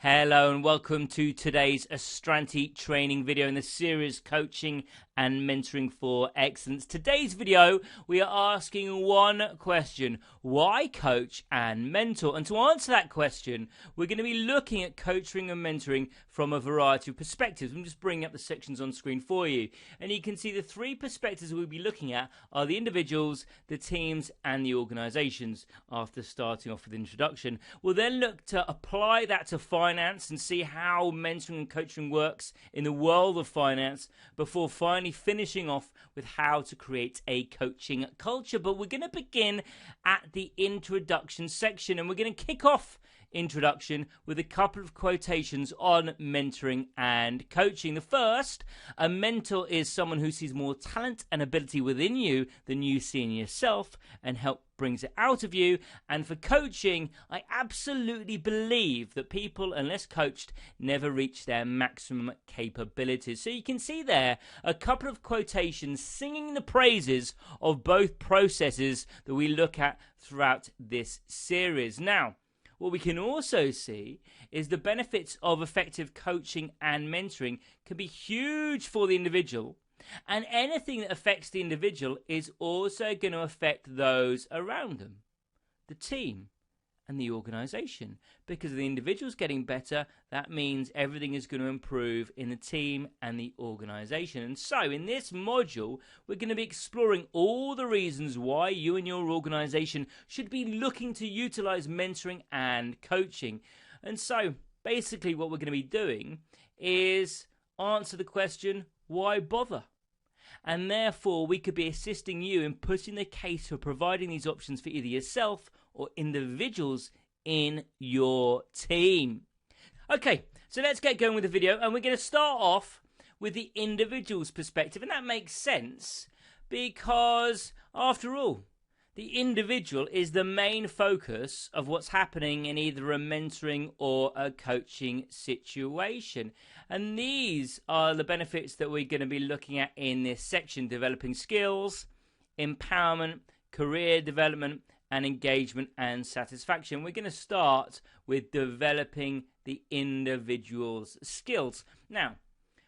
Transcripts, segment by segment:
Hello and welcome to today's Astranti training video in the series Coaching and Mentoring for Excellence. Today's video, we are asking one question: why coach and mentor? And to answer that question, we're going to be looking at coaching and mentoring from a variety of perspectives. I'm just bringing up the sections on screen for you. And you can see the three perspectives we'll be looking at are the individuals, the teams, and the organizations. After starting off with the introduction, we'll then look to apply that to finance and see how mentoring and coaching works in the world of finance before finally finishing off with how to create a coaching culture. But we're going to begin at the introduction section, and we're going to kick off introduction with a couple of quotations on mentoring and coaching. The first: a mentor is someone who sees more talent and ability within you than you see in yourself and brings it out of you. And for coaching, I absolutely believe that people, unless coached, never reach their maximum capabilities. So you can see there a couple of quotations singing the praises of both processes that we look at throughout this series. Now, what we can also see is the benefits of effective coaching and mentoring can be huge for the individual, and anything that affects the individual is also going to affect those around them, the team and the organization. Because the individual's getting better, that means everything is going to improve in the team and the organization. And so in this module, we're going to be exploring all the reasons why you and your organization should be looking to utilize mentoring and coaching. And so basically what we're going to be doing is answer the question, why bother? And therefore we could be assisting you in putting the case for providing these options for either yourself or individuals in your team. Okay, so let's get going with the video, and we're going to start off with the individual's perspective. And that makes sense because, after all, the individual is the main focus of what's happening in either a mentoring or a coaching situation. And these are the benefits that we're going to be looking at in this section: developing skills, empowerment, career development, and engagement and satisfaction. We're going to start with developing the individual's skills. Now,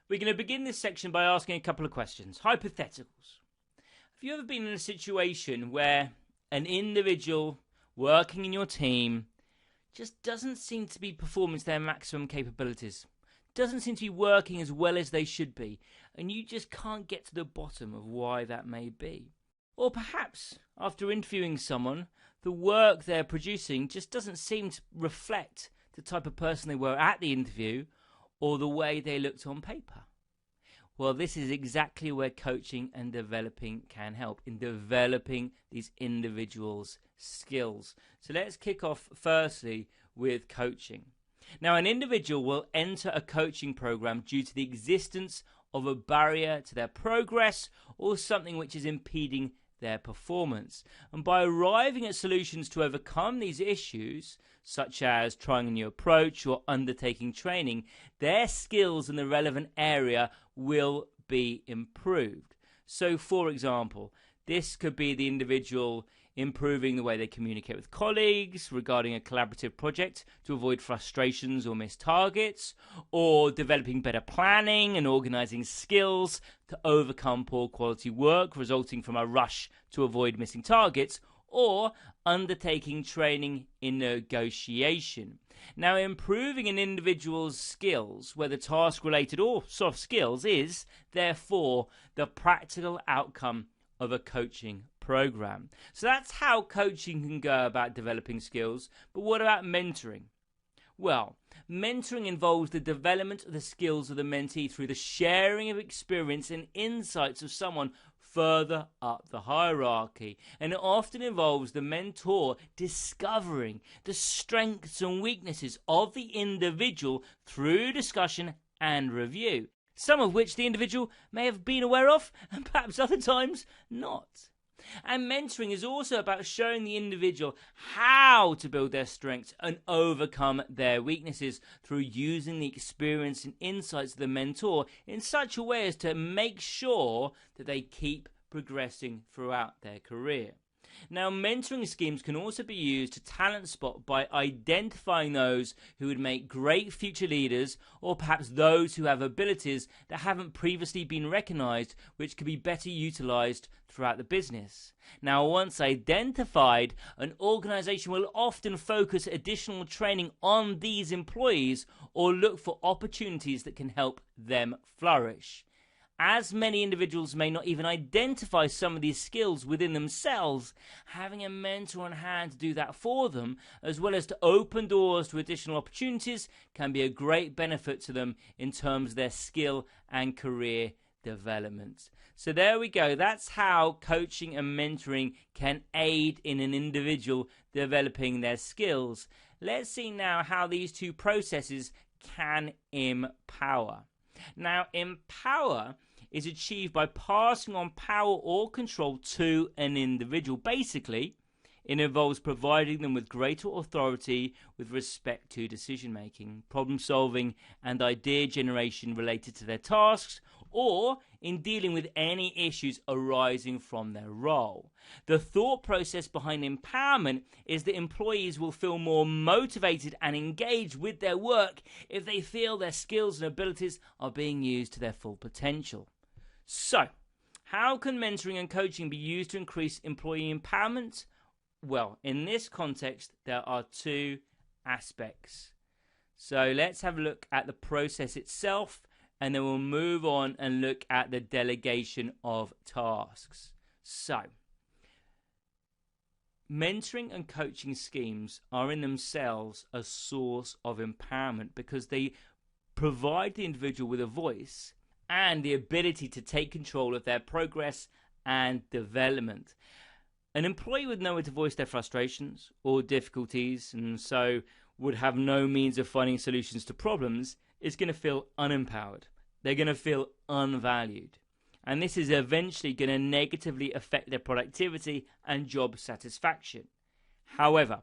we're going to begin this section by asking a couple of questions, hypotheticals. Have you ever been in a situation where an individual working in your team just doesn't seem to be performing to their maximum capabilities, doesn't seem to be working as well as they should be, and you just can't get to the bottom of why that may be? Or perhaps, after interviewing someone, the work they're producing just doesn't seem to reflect the type of person they were at the interview or the way they looked on paper. Well, this is exactly where coaching and developing can help, in developing these individuals' skills. So let's kick off firstly with coaching. Now, an individual will enter a coaching program due to the existence of a barrier to their progress or something which is impeding their performance. And by arriving at solutions to overcome these issues, such as trying a new approach or undertaking training, their skills in the relevant area will be improved. So, for example, this could be the individual improving the way they communicate with colleagues regarding a collaborative project to avoid frustrations or missed targets, or developing better planning and organizing skills to overcome poor quality work resulting from a rush to avoid missing targets, or undertaking training in negotiation. Now, improving an individual's skills, whether task-related or soft skills, is therefore the practical outcome of a coaching program. So that's how coaching can go about developing skills. But what about mentoring? Well, mentoring involves the development of the skills of the mentee through the sharing of experience and insights of someone further up the hierarchy. And it often involves the mentor discovering the strengths and weaknesses of the individual through discussion and review, some of which the individual may have been aware of, and perhaps other times not. And mentoring is also about showing the individual how to build their strengths and overcome their weaknesses through using the experience and insights of the mentor in such a way as to make sure that they keep progressing throughout their career. Now, mentoring schemes can also be used to talent spot by identifying those who would make great future leaders, or perhaps those who have abilities that haven't previously been recognized, which could be better utilized throughout the business. Now, once identified, an organization will often focus additional training on these employees or look for opportunities that can help them flourish. As many individuals may not even identify some of these skills within themselves, having a mentor on hand to do that for them, as well as to open doors to additional opportunities, can be a great benefit to them in terms of their skill and career development. So there we go. That's how coaching and mentoring can aid in an individual developing their skills. Let's see now how these two processes can empower. Now, empower is achieved by passing on power or control to an individual. Basically, it involves providing them with greater authority with respect to decision making, problem solving, and idea generation related to their tasks, or in dealing with any issues arising from their role. The thought process behind empowerment is that employees will feel more motivated and engaged with their work if they feel their skills and abilities are being used to their full potential. So, how can mentoring and coaching be used to increase employee empowerment? Well, in this context, there are two aspects. So let's have a look at the process itself, and then we'll move on and look at the delegation of tasks. So, mentoring and coaching schemes are in themselves a source of empowerment because they provide the individual with a voice and the ability to take control of their progress and development. An employee would know where to voice their frustrations or difficulties, and so would have no means of finding solutions to problems, is going to feel unempowered. They're going to feel unvalued. And this is eventually going to negatively affect their productivity and job satisfaction. However,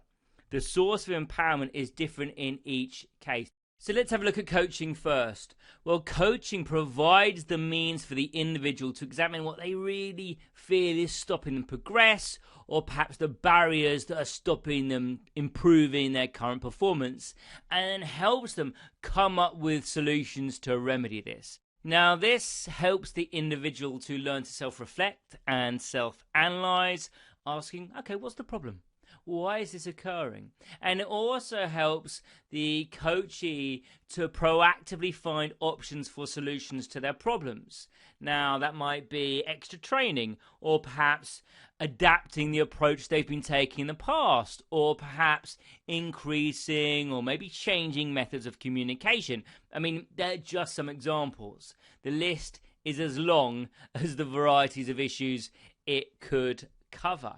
the source of empowerment is different in each case. So let's have a look at coaching first. Well, coaching provides the means for the individual to examine what they really feel is stopping them progress, or perhaps the barriers that are stopping them improving their current performance, and then helps them come up with solutions to remedy this. Now, this helps the individual to learn to self-reflect and self-analyze, asking, okay, what's the problem? Why is this occurring? And it also helps the coachee to proactively find options for solutions to their problems. Now, that might be extra training, or perhaps adapting the approach they've been taking in the past, or perhaps increasing or maybe changing methods of communication. I mean, they're just some examples. The list is as long as the varieties of issues it could cover.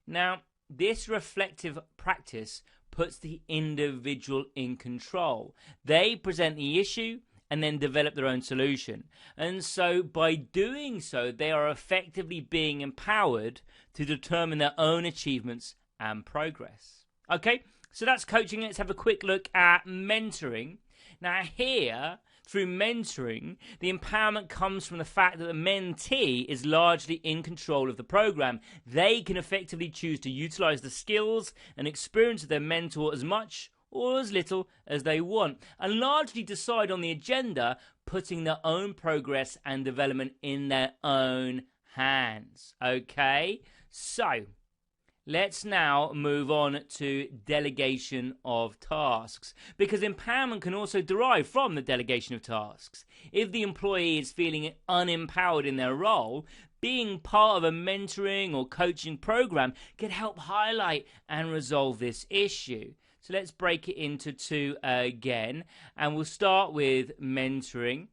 Now, this reflective practice puts the individual in control. They present the issue and then develop their own solution. And so by doing so, they are effectively being empowered to determine their own achievements and progress. Okay, so that's coaching. Let's have a quick look at mentoring. Now here, through mentoring, the empowerment comes from the fact that the mentee is largely in control of the program. They can effectively choose to utilize the skills and experience of their mentor as much or as little as they want, and largely decide on the agenda, putting their own progress and development in their own hands. Okay, so let's now move on to delegation of tasks, because empowerment can also derive from the delegation of tasks. If the employee is feeling unempowered in their role, being part of a mentoring or coaching program can help highlight and resolve this issue. So let's break it into two again, and we'll start with mentoring.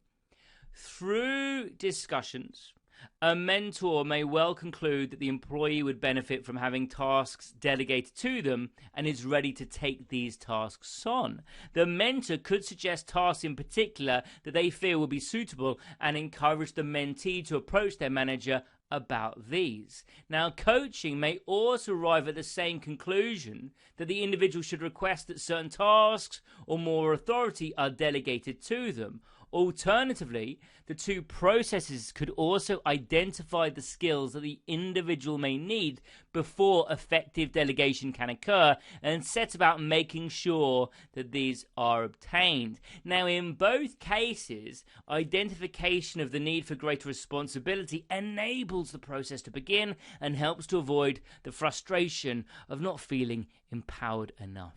Through discussions, a mentor may well conclude that the employee would benefit from having tasks delegated to them and is ready to take these tasks on. The mentor could suggest tasks in particular that they feel will be suitable and encourage the mentee to approach their manager about these. Now, coaching may also arrive at the same conclusion that the individual should request that certain tasks or more authority are delegated to them, Alternatively, the two processes could also identify the skills that the individual may need before effective delegation can occur and set about making sure that these are obtained. Now, in both cases, identification of the need for greater responsibility enables the process to begin and helps to avoid the frustration of not feeling empowered enough.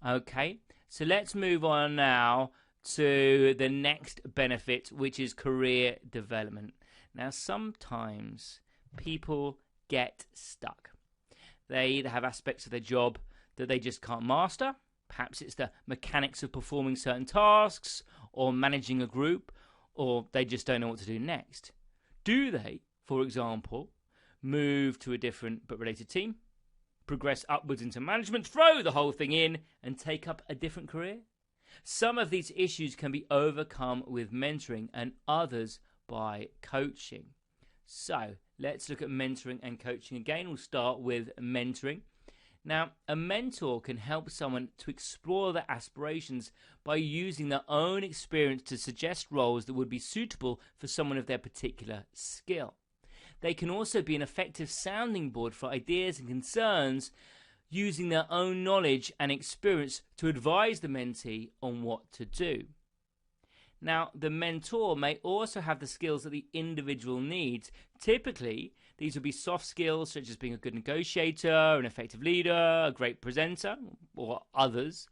Okay, so let's move on now to the next benefit, which is career development. Now, sometimes people get stuck. They either have aspects of their job that they just can't master. Perhaps it's the mechanics of performing certain tasks or managing a group, or they just don't know what to do next. Do they, for example, move to a different but related team, progress upwards into management, throw the whole thing in, and take up a different career? Some of these issues can be overcome with mentoring and others by coaching. So let's look at mentoring and coaching again. We'll start with mentoring. Now, a mentor can help someone to explore their aspirations by using their own experience to suggest roles that would be suitable for someone of their particular skill. They can also be an effective sounding board for ideas and concerns, using their own knowledge and experience to advise the mentee on what to do. Now, the mentor may also have the skills that the individual needs. Typically, these would be soft skills such as being a good negotiator, an effective leader, a great presenter, or others.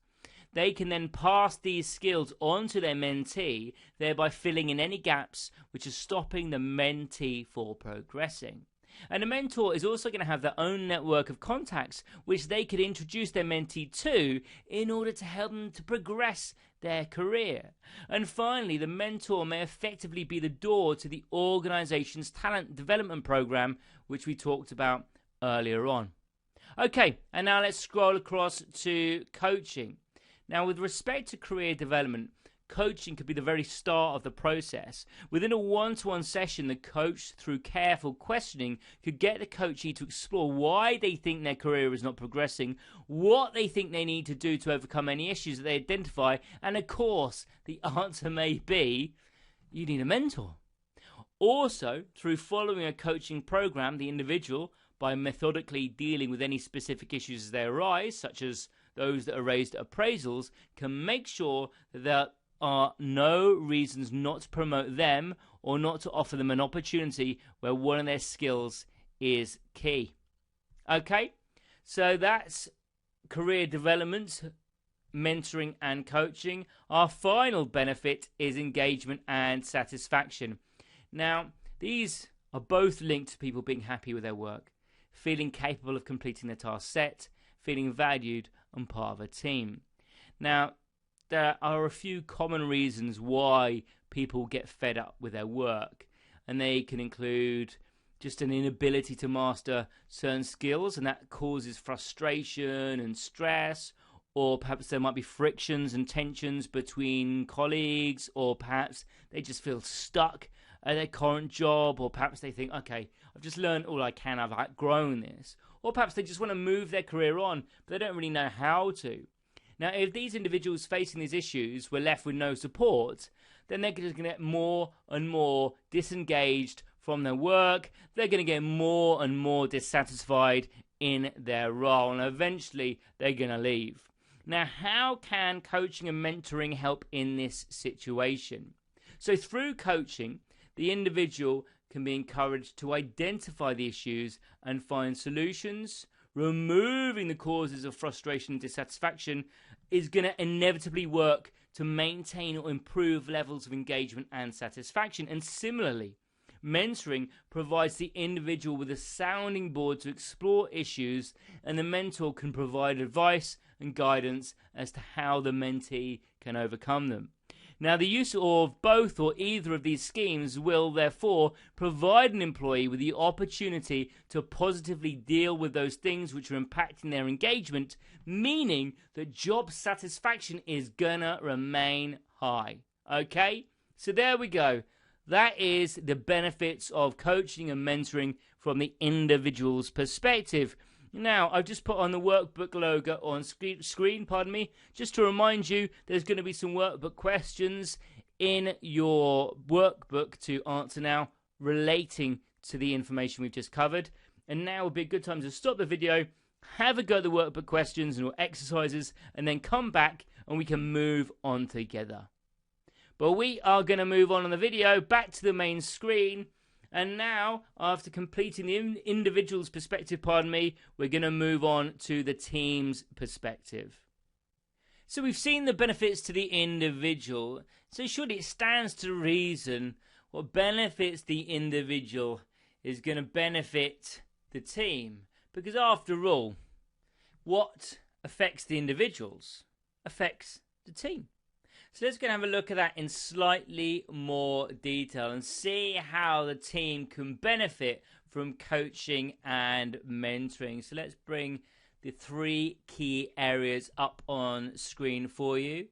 They can then pass these skills on to their mentee, thereby filling in any gaps which are stopping the mentee for progressing. And a mentor is also going to have their own network of contacts which they could introduce their mentee to in order to help them to progress their career. And finally, the mentor may effectively be the door to the organization's talent development program, which we talked about earlier on. Okay, and now let's scroll across to coaching. Now, with respect to career development, coaching could be the very start of the process. Within a one-to-one session, the coach, through careful questioning, could get the coachee to explore why they think their career is not progressing, what they think they need to do to overcome any issues that they identify, and of course, the answer may be, you need a mentor. Also, through following a coaching program, the individual, by methodically dealing with any specific issues as they arise, such as those that are raised at appraisals, can make sure that there are no reasons not to promote them or not to offer them an opportunity where one of their skills is key. Okay, so that's career development, mentoring and coaching. Our final benefit is engagement and satisfaction. Now, these are both linked to people being happy with their work, feeling capable of completing their task set, feeling valued and part of a team. Now, there are a few common reasons why people get fed up with their work, and they can include just an inability to master certain skills, and that causes frustration and stress, or perhaps there might be frictions and tensions between colleagues, or perhaps they just feel stuck at their current job, or perhaps they think, okay, I've just learned all I can, I've outgrown this, or perhaps they just want to move their career on, but they don't really know how to. Now, if these individuals facing these issues were left with no support, then they're just going to get more and more disengaged from their work, they're going to get more and more dissatisfied in their role, and eventually they're going to leave. Now, how can coaching and mentoring help in this situation? So through coaching, the individual can be encouraged to identify the issues and find solutions. Removing the causes of frustration and dissatisfaction is going to inevitably work to maintain or improve levels of engagement and satisfaction. And similarly, mentoring provides the individual with a sounding board to explore issues, and the mentor can provide advice and guidance as to how the mentee can overcome them. Now, the use of both or either of these schemes will therefore provide an employee with the opportunity to positively deal with those things which are impacting their engagement, meaning that job satisfaction is gonna remain high. Okay? So there we go. That is the benefits of coaching and mentoring from the individual's perspective. Now, I've just put on the workbook logo on screen, just to remind you there's going to be some workbook questions in your workbook to answer now relating to the information we've just covered. And now would be a good time to stop the video, have a go at the workbook questions and exercises, and then come back and we can move on together. But we are going to move on the video back to the main screen. And now, after completing the individual's perspective, we're going to move on to the team's perspective. So we've seen the benefits to the individual. So surely it stands to reason what benefits the individual is going to benefit the team. Because after all, what affects the individuals affects the team. So let's go and have a look at that in slightly more detail and see how the team can benefit from coaching and mentoring. So let's bring the 3 key areas up on screen for you.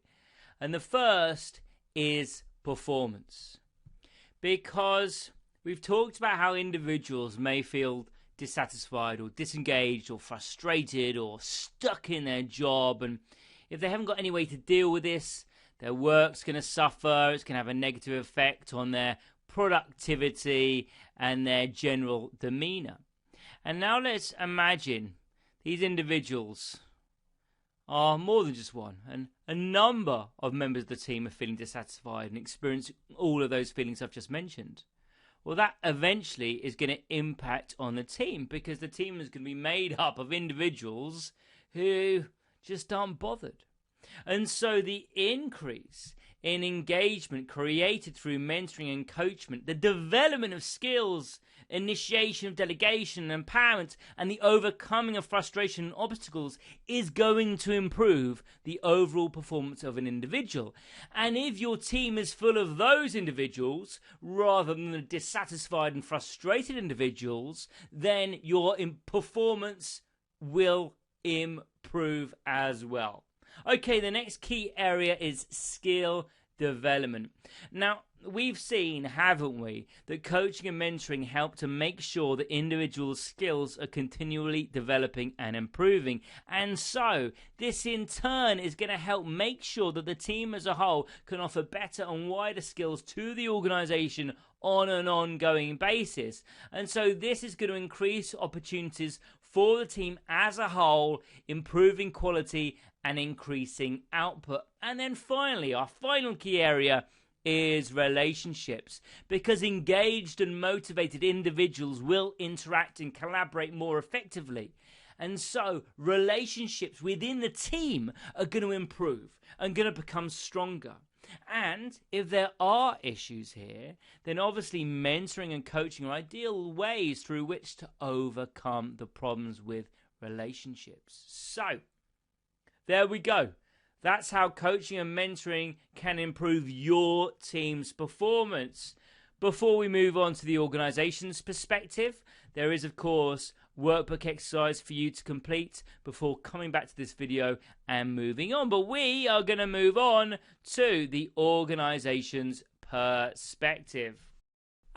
And the first is performance. Because we've talked about how individuals may feel dissatisfied or disengaged or frustrated or stuck in their job, and if they haven't got any way to deal with this, their work's going to suffer. It's going to have a negative effect on their productivity and their general demeanor. And now let's imagine these individuals are more than just one, and a number of members of the team are feeling dissatisfied and experiencing all of those feelings I've just mentioned. Well, that eventually is going to impact on the team, because the team is going to be made up of individuals who just aren't bothered. And so the increase in engagement created through mentoring and coaching, the development of skills, initiation of delegation and empowerment, and the overcoming of frustration and obstacles is going to improve the overall performance of an individual. And if your team is full of those individuals rather than the dissatisfied and frustrated individuals, then your performance will improve as well. Okay, the next key area is skill development. Now, we've seen, haven't we, that coaching and mentoring help to make sure that individual skills are continually developing and improving. And so, this in turn is going to help make sure that the team as a whole can offer better and wider skills to the organization on an ongoing basis. And so this is going to increase opportunities for the team as a whole, improving quality and increasing output. And then finally, our final key area is relationships, because engaged and motivated individuals will interact and collaborate more effectively. And so relationships within the team are going to improve and going to become stronger. And if there are issues here, then obviously mentoring and coaching are ideal ways through which to overcome the problems with relationships. So, there we go. That's how coaching and mentoring can improve your team's performance. Before we move on to the organization's perspective, there is, of course, workbook exercise for you to complete before coming back to this video and moving on. But we are going to move on to the organization's perspective.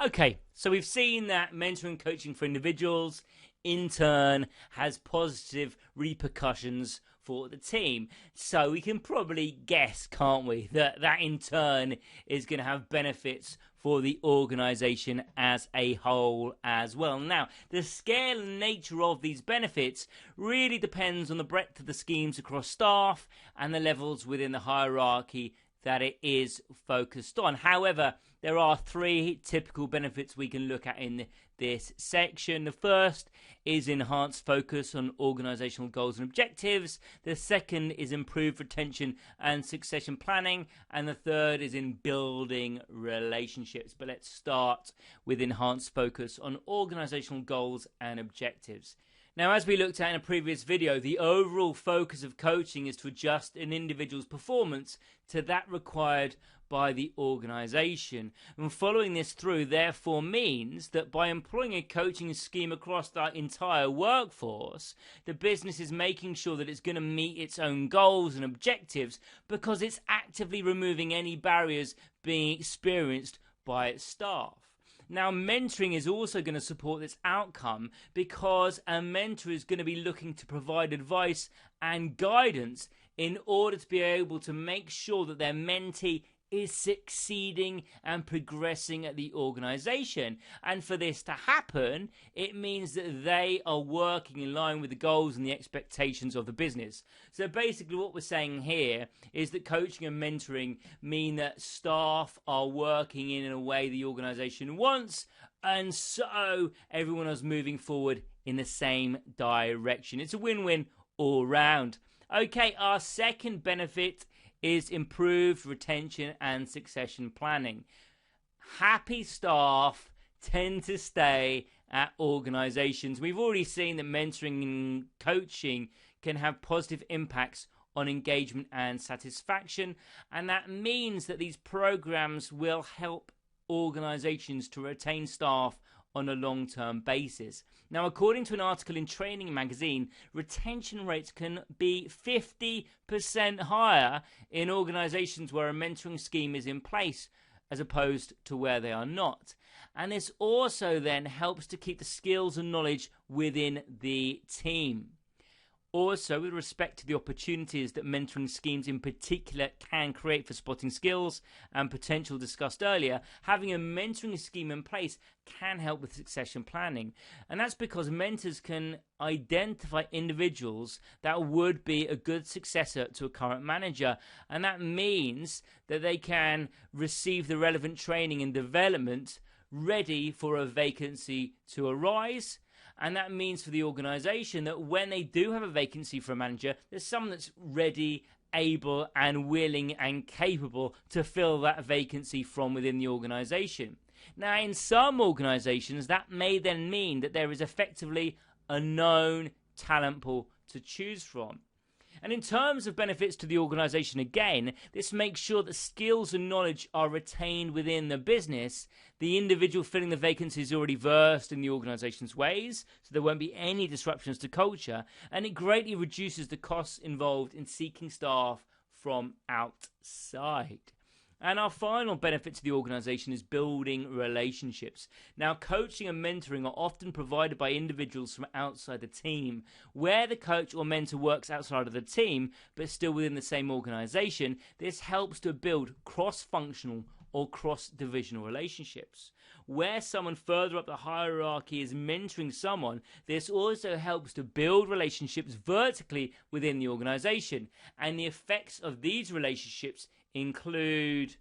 Okay, so we've seen that mentoring and coaching for individuals in turn has positive repercussions for the team. So we can probably guess, can't we, that in turn is going to have benefits for the organization as a whole as well. Now, the scale and nature of these benefits really depends on the breadth of the schemes across staff and the levels within the hierarchy that it is focused on. However, there are 3 typical benefits we can look at in this section. The first is enhanced focus on organizational goals and objectives. The second is improved retention and succession planning. And the third is in building relationships. But let's start with enhanced focus on organizational goals and objectives. Now, as we looked at in a previous video, the overall focus of coaching is to adjust an individual's performance to that required by the organization. And following this through, therefore, means that by employing a coaching scheme across the entire workforce, the business is making sure that it's going to meet its own goals and objectives, because it's actively removing any barriers being experienced by its staff. Now, mentoring is also going to support this outcome, because a mentor is going to be looking to provide advice and guidance in order to be able to make sure that their mentee is succeeding and progressing at the organization. And for this to happen, it means that they are working in line with the goals and the expectations of the business. So basically what we're saying here is that coaching and mentoring mean that staff are working in a way the organization wants, and so everyone is moving forward in the same direction. It's a win-win all round. Okay, our second benefit is improved retention and succession planning. Happy staff tend to stay at organizations. We've already seen that mentoring and coaching can have positive impacts on engagement and satisfaction, and that means that these programs will help organizations to retain staff on a long-term basis. Now, according to an article in Training Magazine, retention rates can be 50% higher in organizations where a mentoring scheme is in place as opposed to where they are not. And this also then helps to keep the skills and knowledge within the team. Also, with respect to the opportunities that mentoring schemes in particular can create for spotting skills and potential discussed earlier, having a mentoring scheme in place can help with succession planning. And that's because mentors can identify individuals that would be a good successor to a current manager. And that means that they can receive the relevant training and development ready for a vacancy to arise. And that means for the organization that when they do have a vacancy for a manager, there's someone that's ready, able, and willing and capable to fill that vacancy from within the organization. Now, in some organizations, that may then mean that there is effectively a known talent pool to choose from. And in terms of benefits to the organization, again, this makes sure that skills and knowledge are retained within the business. The individual filling the vacancy is already versed in the organization's ways, so there won't be any disruptions to culture, and it greatly reduces the costs involved in seeking staff from outside. And our final benefit to the organization is building relationships. Now, coaching and mentoring are often provided by individuals from outside the team. Where the coach or mentor works outside of the team, but still within the same organization, this helps to build cross-functional or cross-divisional relationships. Where someone further up the hierarchy is mentoring someone, this also helps to build relationships vertically within the organization. And the effects of these relationships include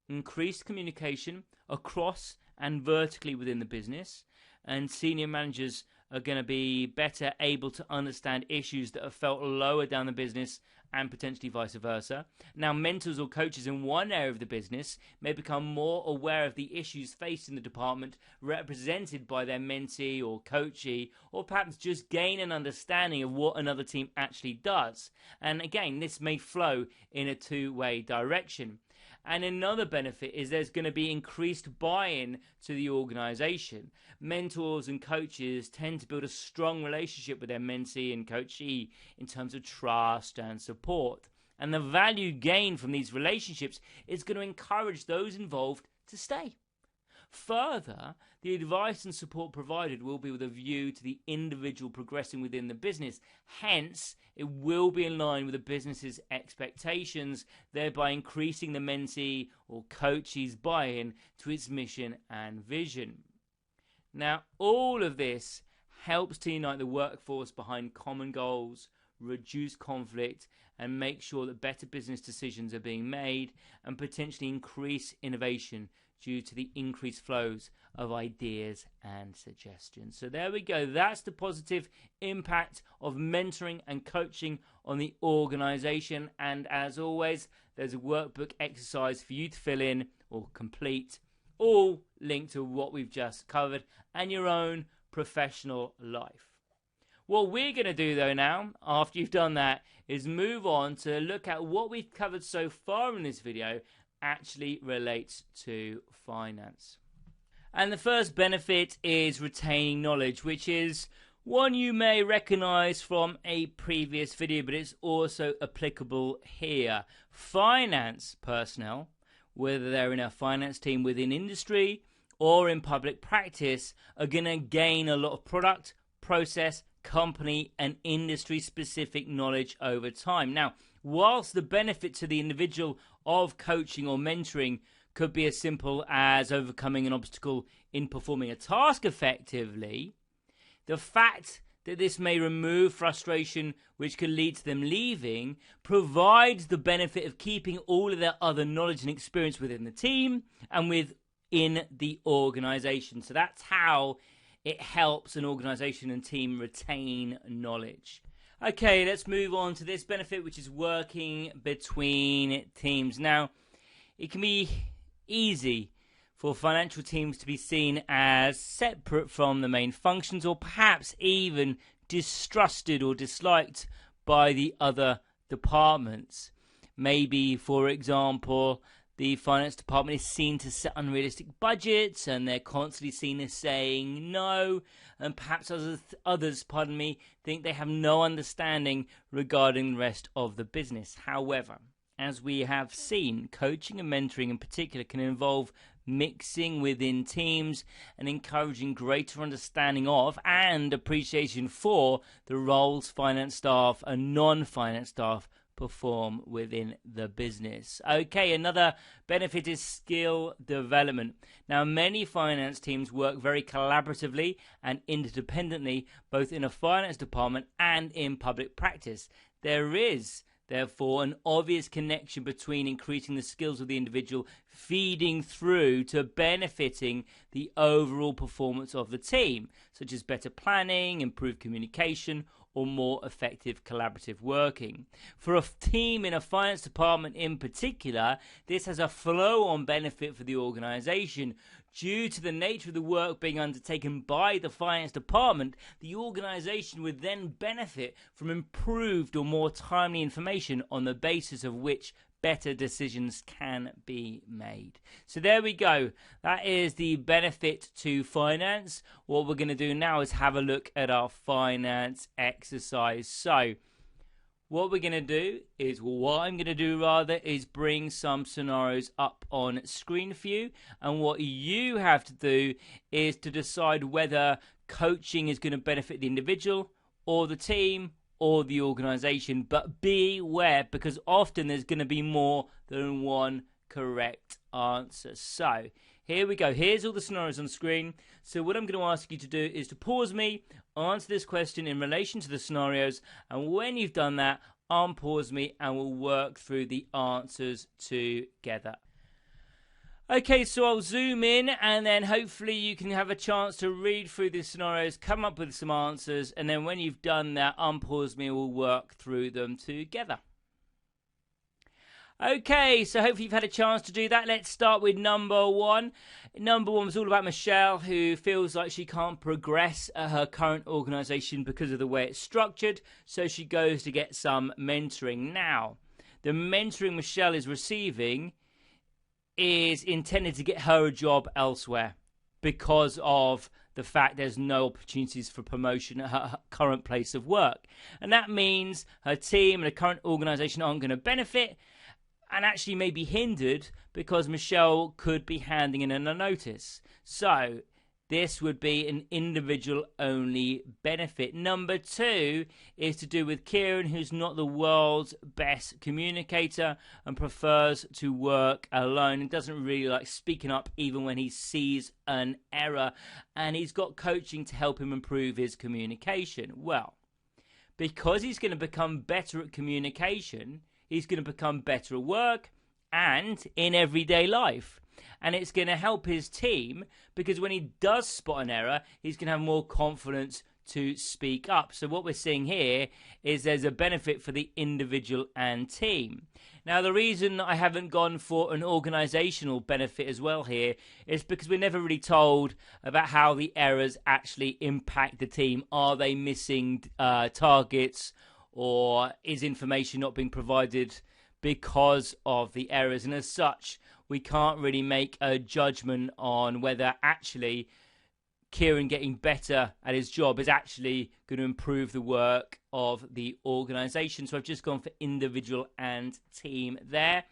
increased communication across and vertically within the business, and senior managers are going to be better able to understand issues that are felt lower down the business and potentially vice versa. Now, mentors or coaches in one area of the business may become more aware of the issues faced in the department represented by their mentee or coachee, or perhaps just gain an understanding of what another team actually does. And again, this may flow in a two-way direction. And another benefit is there's going to be increased buy-in to the organization. Mentors and coaches tend to build a strong relationship with their mentee and coachee in terms of trust and support. And the value gained from these relationships is going to encourage those involved to stay. Further, the advice and support provided will be with a view to the individual progressing within the business. Hence, it will be in line with the business's expectations, thereby increasing the mentee or coachee's buy-in to its mission and vision. Now, all of this helps to unite the workforce behind common goals, reduce conflict, and make sure that better business decisions are being made, and potentially increase innovation due to the increased flows of ideas and suggestions. So there we go. That's the positive impact of mentoring and coaching on the organization. And as always, there's a workbook exercise for you to fill in or complete, all linked to what we've just covered and your own professional life. What we're going to do, though, now, after you've done that, is move on to look at what we've covered so far in this video actually relates to finance. And the first benefit is retaining knowledge, which is one you may recognize from a previous video, but it's also applicable here. Finance personnel, whether they're in a finance team within industry or in public practice, are going to gain a lot of product, process, company and industry specific knowledge over time. Now, whilst the benefit to the individual of coaching or mentoring could be as simple as overcoming an obstacle in performing a task effectively, the fact that this may remove frustration which could lead to them leaving provides the benefit of keeping all of their other knowledge and experience within the team and within the organization. So that's how it helps an organization and team retain knowledge. Okay, let's move on to this benefit, which is working between teams. Now, it can be easy for financial teams to be seen as separate from the main functions, or perhaps even distrusted or disliked by the other departments. Maybe, for example, the finance department is seen to set unrealistic budgets and they're constantly seen as saying no, and perhaps others think they have no understanding regarding the rest of the business. However, as we have seen, coaching and mentoring in particular can involve mixing within teams and encouraging greater understanding of and appreciation for the roles finance staff and non-finance staff perform within the business. Okay, another benefit is skill development. Now, many finance teams work very collaboratively and interdependently, both in a finance department and in public practice. There is therefore an obvious connection between increasing the skills of the individual feeding through to benefiting the overall performance of the team, such as better planning, improved communication, or more effective collaborative working. For a team in a finance department in particular, this has a flow-on benefit for the organization. Due to the nature of the work being undertaken by the finance department, the organization would then benefit from improved or more timely information on the basis of which better decisions can be made. So there we go. That is the benefit to finance. What we're going to do now is have a look at our finance exercise. So what I'm going to do is bring some scenarios up on screen for you. And what you have to do is to decide whether coaching is going to benefit the individual or the team or the organization. But beware, because often there's going to be more than one correct answer. So here we go. Here's all the scenarios on screen. So what I'm going to ask you to do is to pause me, answer this question in relation to the scenarios, and when you've done that, unpause me and we'll work through the answers together. Okay, so I'll zoom in and then hopefully you can have a chance to read through the scenarios, come up with some answers, and then when you've done that, unpause me and we'll work through them together. Okay, so hopefully you've had a chance to do that. Let's start with number one. Number one was all about Michelle, who feels like she can't progress at her current organisation because of the way it's structured, so she goes to get some mentoring. Now, the mentoring Michelle is receiving is intended to get her a job elsewhere because of the fact there's no opportunities for promotion at her current place of work. And that means her team and her current organisation aren't going to benefit and actually may be hindered because Michelle could be handing in a notice. So this would be an individual-only benefit. Number two is to do with Kieran, who's not the world's best communicator and prefers to work alone and doesn't really like speaking up even when he sees an error. And he's got coaching to help him improve his communication. Well, because he's going to become better at communication, he's going to become better at work and in everyday life. And it's going to help his team because when he does spot an error, he's going to have more confidence to speak up. So what we're seeing here is there's a benefit for the individual and team. Now, the reason I haven't gone for an organizational benefit as well here is because we're never really told about how the errors actually impact the team. Are they missing targets, or is information not being provided because of the errors? And as such, we can't really make a judgment on whether actually Kieran getting better at his job is actually going to improve the work of the organisation. So I've just gone for individual and team there.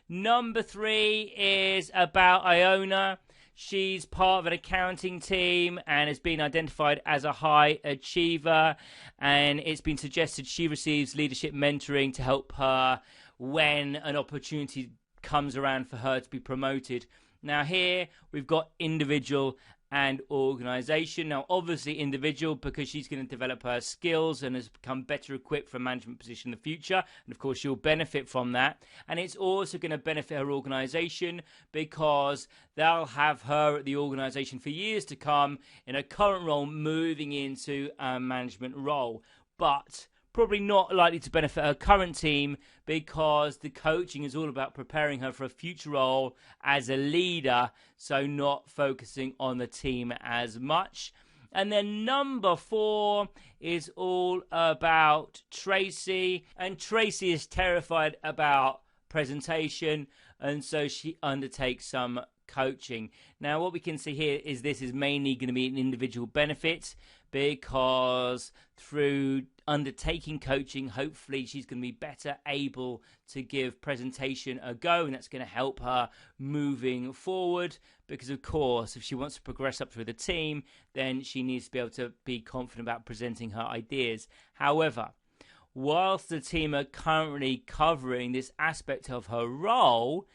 Number three is about Iona. She's part of an accounting team and has been identified as a high achiever, and it's been suggested she receives leadership mentoring to help her when an opportunity comes around for her to be promoted. Now here we've got individual and organisation. Now obviously individual, because she's going to develop her skills and has become better equipped for a management position in the future, and of course she'll benefit from that. And it's also going to benefit her organisation because they'll have her at the organisation for years to come in a current role moving into a management role. But probably not likely to benefit her current team because the coaching is all about preparing her for a future role as a leader, so not focusing on the team as much. And then number 4 is all about Tracy, and Tracy is terrified about presentation, and so she undertakes some coaching. Now what we can see here is this is mainly going to be an individual benefit, because through undertaking coaching, hopefully she's going to be better able to give presentation a go, and that's going to help her moving forward, because of course if she wants to progress up through the team, then she needs to be able to be confident about presenting her ideas. However, whilst the team are currently covering this aspect of her role,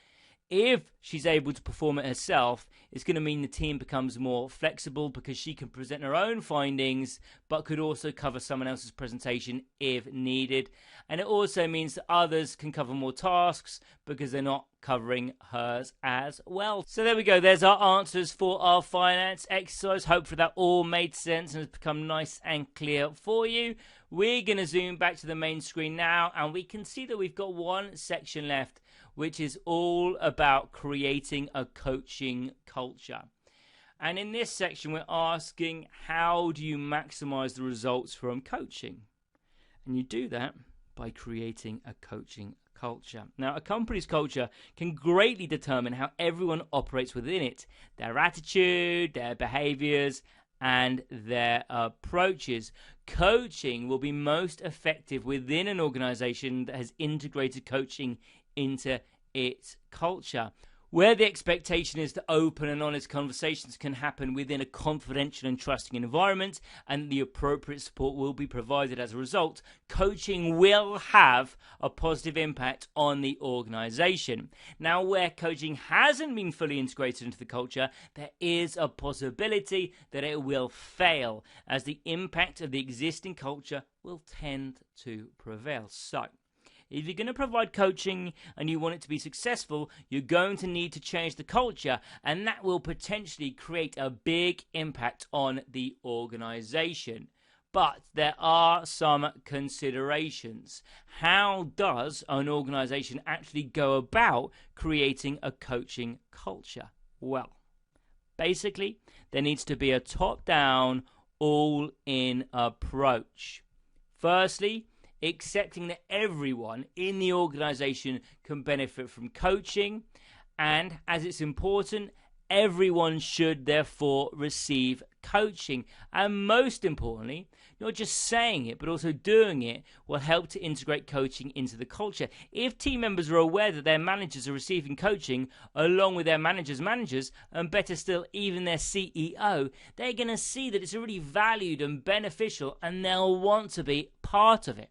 if she's able to perform it herself, it's going to mean the team becomes more flexible because she can present her own findings but could also cover someone else's presentation if needed. And it also means that others can cover more tasks because they're not covering hers as well. So there we go. There's our answers for our finance exercise. Hopefully that all made sense and has become nice and clear for you. We're going to zoom back to the main screen now, and we can see that we've got one section left, which is all about creating a coaching culture. And in this section, we're asking, how do you maximize the results from coaching? And you do that by creating a coaching culture. Now, a company's culture can greatly determine how everyone operates within it, their attitude, their behaviors, and their approaches. Coaching will be most effective within an organization that has integrated coaching into its culture, where the expectation is that open and honest conversations can happen within a confidential and trusting environment, and the appropriate support will be provided as a result. Coaching will have a positive impact on the organization. Now, where coaching hasn't been fully integrated into the culture, there is a possibility that it will fail, as the impact of the existing culture will tend to prevail. So, if you're going to provide coaching and you want it to be successful, you're going to need to change the culture, and that will potentially create a big impact on the organization. But there are some considerations. How does an organization actually go about creating a coaching culture? Well, basically, there needs to be a top-down, all-in approach. Firstly, accepting that everyone in the organization can benefit from coaching, and as it's important, everyone should therefore receive coaching. And most importantly, not just saying it but also doing it will help to integrate coaching into the culture. If team members are aware that their managers are receiving coaching along with their managers, and better still, even their CEO, they're going to see that it's really valued and beneficial, and they'll want to be part of it.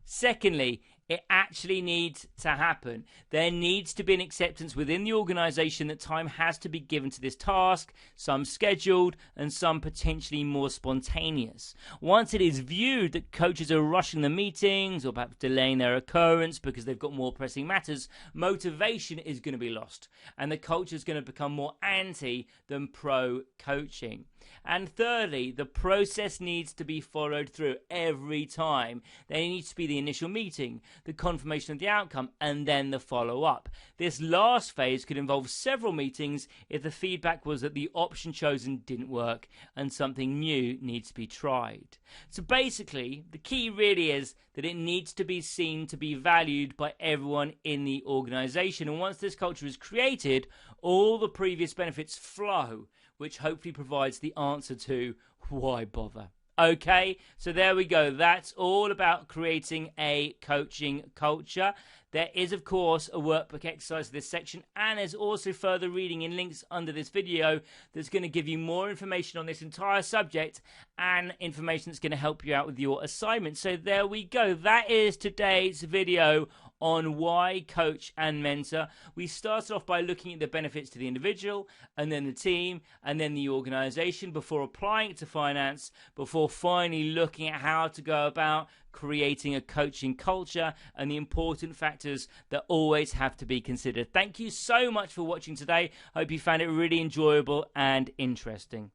Secondly, it actually needs to happen. There needs to be an acceptance within the organization that time has to be given to this task, some scheduled and some potentially more spontaneous. Once it is viewed that coaches are rushing the meetings or perhaps delaying their occurrence because they've got more pressing matters, motivation is going to be lost, and the culture is going to become more anti than pro coaching. And thirdly, the process needs to be followed through every time. There needs to be the initial meeting, the confirmation of the outcome, and then the follow-up. This last phase could involve several meetings if the feedback was that the option chosen didn't work and something new needs to be tried. So basically, the key really is that it needs to be seen to be valued by everyone in the organization. And once this culture is created, all the previous benefits flow, which hopefully provides the answer to why bother Okay, so there we go. That's all about creating a coaching culture. There is, of course, a workbook exercise in this section, and there's also further reading in links under this video that's going to give you more information on this entire subject and information that's going to help you out with your assignment. So there we go. That is today's video on why coach and mentor. We started off by looking at the benefits to the individual, and then the team, and then the organization, before applying it to finance, before finally looking at how to go about creating a coaching culture and the important factors that always have to be considered. Thank you so much for watching today. Hope you found it really enjoyable and interesting.